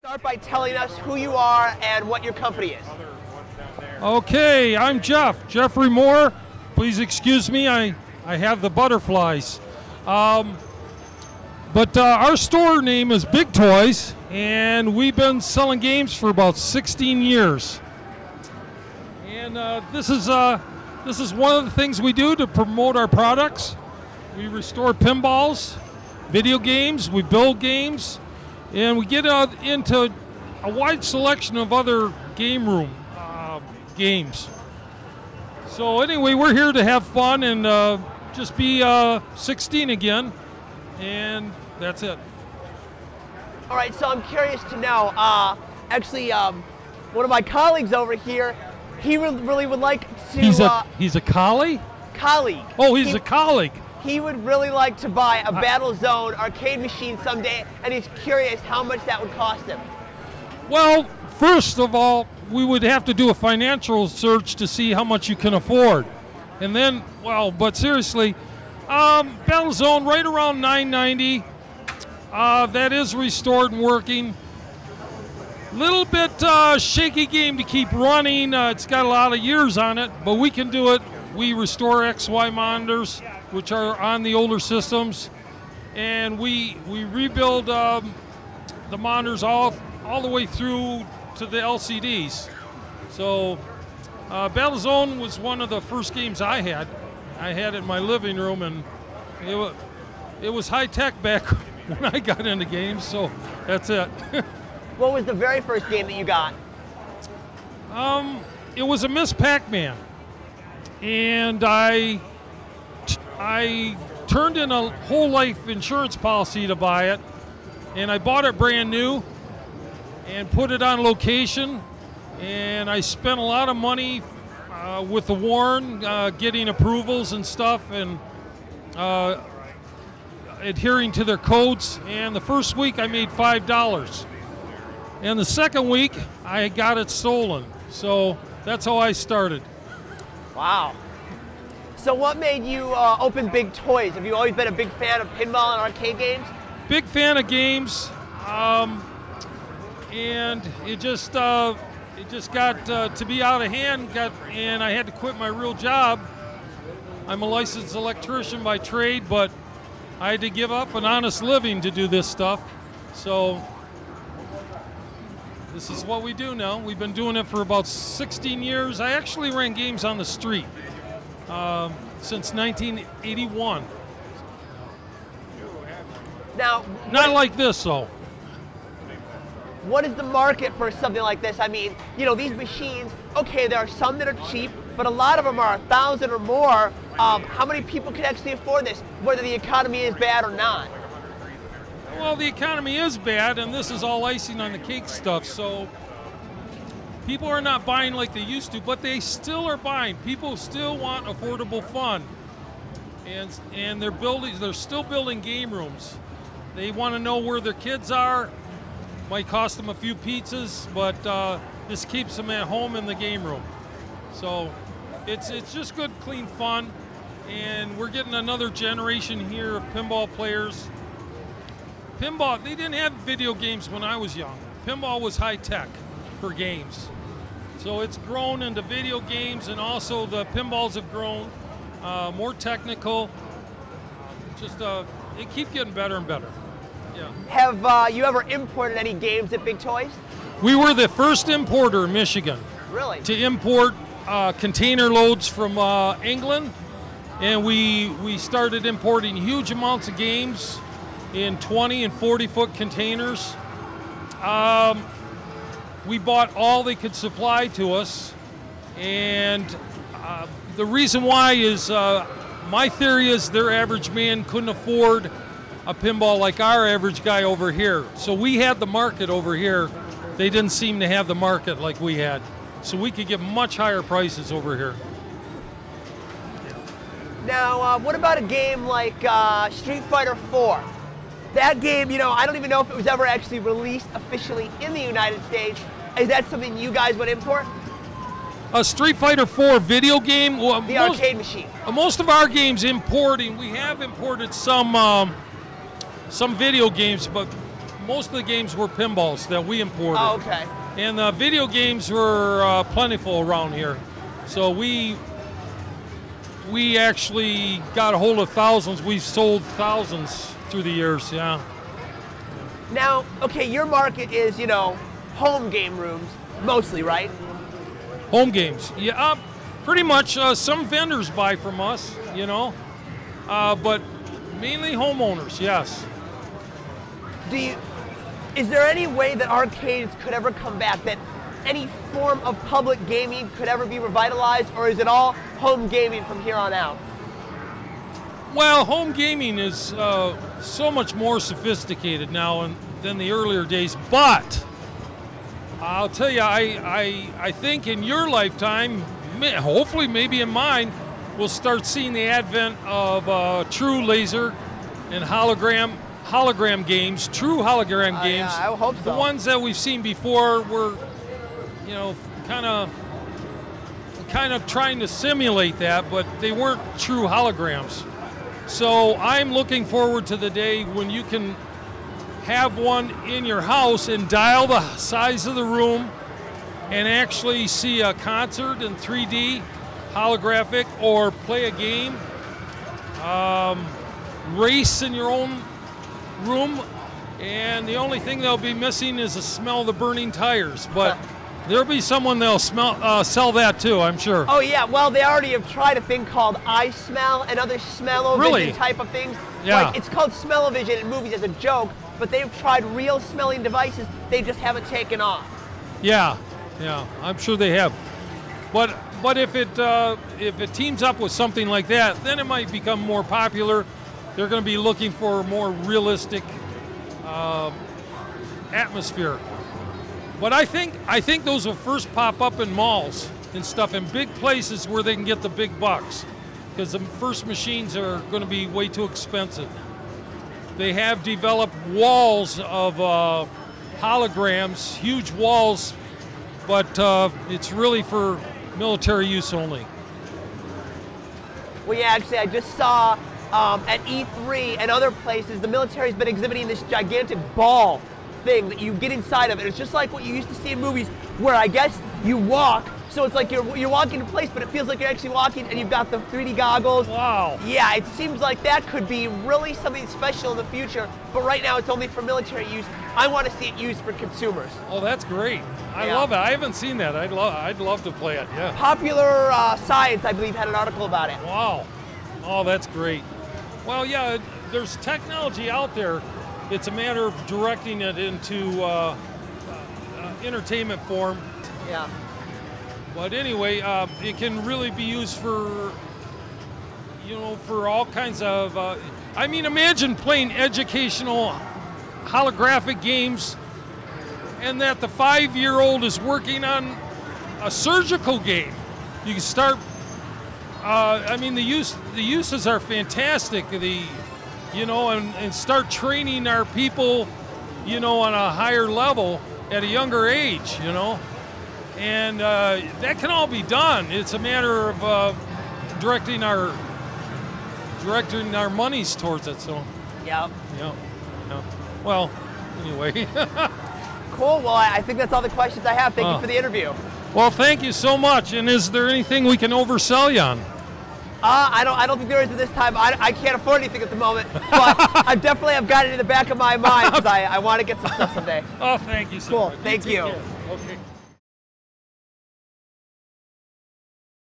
Start by telling us who you are and what your company is. Okay, I'm Jeffrey Moore. Please excuse me, I have the butterflies. But our store name is Big Toys, and we've been selling games for about 16 years. And this is one of the things we do to promote our products. We restore pinballs, video games, we build games, and we get into a wide selection of other game room games. So anyway, we're here to have fun and just be 16 again, and that's it. All right, so I'm curious to know, actually, one of my colleagues over here, he really would like to... He's a colleague? Colleague. Oh, he's a colleague. He would really like to buy a Battlezone arcade machine someday, and he's curious how much that would cost him. Well, first of all, we would have to do a financial search to see how much you can afford. And then, well, but seriously, Battlezone right around $990. That is restored and working. Little bit shaky game to keep running. It's got a lot of years on it, but we can do it. We restore XY monitors, which are on the older systems, and we rebuild the monitors all the way through to the LCDs. So Battlezone was one of the first games I had. I had it in my living room, and it was high tech back when I got into games, so that's it. What was the very first game that you got? It was a Miss Pac-Man, and I turned in a whole life insurance policy to buy it, and I bought it brand new and put it on location, and I spent a lot of money with the Warren getting approvals and stuff, and adhering to their codes. And the first week I made $5, and the second week I got it stolen. So that's how I started. Wow. So what made you open Big Toys? Have you always been a big fan of pinball and arcade games? Big fan of games, and it just got to be out of hand, and I had to quit my real job. I'm a licensed electrician by trade, but I had to give up an honest living to do this stuff. So this is what we do now. We've been doing it for about 16 years. I actually ran games on the street since 1981. Now, not like this, though. What is the market for something like this? I mean, you know, these machines, okay, there are some that are cheap, but a lot of them are $1,000 or more. How many people can actually afford this, whether the economy is bad or not? Well, the economy is bad, and this is all icing on the cake stuff, so people are not buying like they used to, but they still are buying. People still want affordable fun, and they're still building game rooms. They want to know where their kids are. Might cost them a few pizzas, but this keeps them at home in the game room. So it's just good, clean fun, and we're getting another generation here of pinball players. Pinball, they didn't have video games when I was young. Pinball was high tech for games. So it's grown into video games, and also the pinballs have grown more technical. Just it keeps getting better and better. Yeah. Have you ever imported any games at Big Toys? We were the first importer in Michigan. Really? To import container loads from England, and we started importing huge amounts of games in 20 and 40-foot containers. We bought all they could supply to us, and the reason why is my theory is their average man couldn't afford a pinball like our average guy over here. So we had the market over here. They didn't seem to have the market like we had. So we could get much higher prices over here. Now, what about a game like Street Fighter 4? That game, you know, I don't even know if it was ever actually released officially in the United States. Is that something you guys would import? A Street Fighter 4 video game? Well, the arcade machine. Most of our games importing, we have imported some video games, but most of the games were pinballs that we imported. Oh, okay. And video games were plentiful around here. So we actually got a hold of thousands. We've sold thousands through the years, yeah. Now, okay, your market is, you know, home game rooms, mostly, right? Home games, yeah, pretty much. Some vendors buy from us, you know, but mainly homeowners, yes. Is there any way that arcades could ever come back, that any form of public gaming could ever be revitalized, or is it all home gaming from here on out? Well, home gaming is so much more sophisticated now than the earlier days, but I'll tell you, I think in your lifetime, hopefully maybe in mine, we'll start seeing the advent of true laser and hologram games, true hologram games. Yeah, I hope so. The ones that we've seen before were, you know, kind of trying to simulate that, but they weren't true holograms. So I'm looking forward to the day when you can have one in your house and dial the size of the room and actually see a concert in 3D, holographic, or play a game, race in your own room, and the only thing they'll be missing is the smell of the burning tires. But there'll be someone that'll sell that too, I'm sure. Oh yeah, well they already have tried a thing called I Smell and other smell-o-vision type of things. Yeah. Like, it's called smell-o-vision in movies as a joke, but they've tried real smelling devices, they just haven't taken off. Yeah, yeah, I'm sure they have. But if it teams up with something like that, then it might become more popular. They're going to be looking for a more realistic atmosphere. But I think those will first pop up in malls and stuff, in big places where they can get the big bucks, because the first machines are going to be way too expensive. They have developed walls of holograms, huge walls, but it's really for military use only. Well, yeah, actually, I just saw at E3 and other places, the military's been exhibiting this gigantic ball thing that you get inside of it. It's just like what you used to see in movies, where I guess you walk, so it's like you're walking in place, but it feels like you're actually walking, and you've got the 3D goggles. Wow. Yeah, it seems like that could be really something special in the future, but right now it's only for military use. I want to see it used for consumers. Oh, that's great. I love it. I haven't seen that. I'd love to play it, yeah. Popular Science, I believe, had an article about it. Wow. Oh, that's great. Well, yeah, there's technology out there. It's a matter of directing it into entertainment form. Yeah. But anyway, it can really be used for, you know, for all kinds of, I mean, imagine playing educational holographic games, and that the 5-year-old is working on a surgical game. You can start, I mean, the uses are fantastic. You know, and start training our people, you know, on a higher level at a younger age, you know. And that can all be done. It's a matter of directing our monies towards it. So. Yep. Yeah. Well, anyway. Cool. Well, I think that's all the questions I have. Thank you for the interview. Well, thank you so much. And is there anything we can oversell you on? I don't think there is at this time. I can't afford anything at the moment, but I definitely have got it in the back of my mind because I want to get some stuff someday. Oh, thank you so much. Cool. Thank you. Okay.